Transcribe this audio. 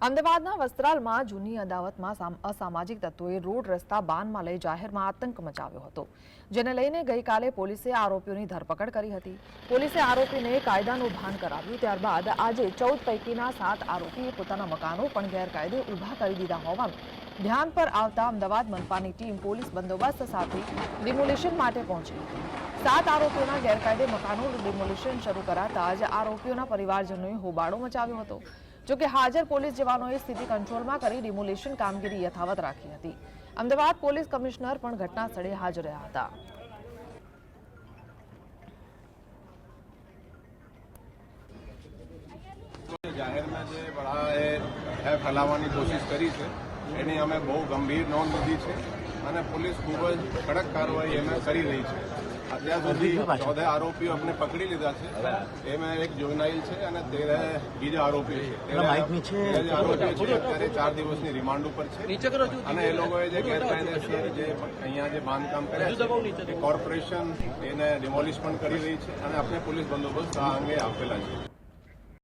અમદાવાદના વસ્ત્રાલમાં જૂની અદાવતમાં અસામાજિક તત્વોએ રોડ રસ્તા બાનમાં લઈ જાહેરમાં આતંક મચાવ્યો હતો, જેને લઈને ગઈકાલે પોલીસે આરોપીઓની ધરપકડ કરી હતી। પોલીસે આરોપીને કાયદાનું ભાન કરાવ્યું। ત્યારબાદ આજે 14 પૈકીના 7 આરોપીએ પોતાના મકાનો પણ ગેરકાયદે ઊભા કરી દીધા હોવાનું ધ્યાન પર આવતા અમદાવાદ મનપાની ટીમ પોલીસ બંદોબસ્ત સાથે ડિમોલિશન માટે પહોંચી હતી। 7 આરોપીઓના ગેરકાયદે મકાનોનું ડિમોલિશન શરૂ કરાતા જ આરોપીઓના પરિવારજનોએ હોબાળો મચાવ્યો હતો। જોકે હાજર પોલીસ જવાનોએ સ્થિતિ કંટ્રોલમાં કરી ડિમોલિશન કામગીરી યથાવત રાખી હતી। અમદાવાદ પોલીસ કમિશનર પણ ઘટના સ્થળે હાજર રહ્યા હતા। જાહેરમાં જે બળા ફેલાવવાની કોશિશ કરી છે એની અમે બહુ ગંભીર નોંધ લીધી છે અને પોલીસ ખૂબ જ કડક કાર્યવાહી એમાં કરી રહી છે। અત્યાર સુધી 14 આરોપીઓ આપણે પકડી લીધા છે। એમાં એક જોગનાઇલ છે અને 13 બીજા આરોપીઓ છે। 13 આરોપીઓ છે અત્યારે 4 દિવસની રિમાન્ડ ઉપર છે અને એ લોકોએ જે ગેરકાયદેસર જે અહીંયા જે બાંધકામ કર્યા છે એ કોર્પોરેશન એને ડિમોલિશ પણ કરી રહી છે અને આપણે પોલીસ બંદોબસ્ત આ અંગે આપેલા છે।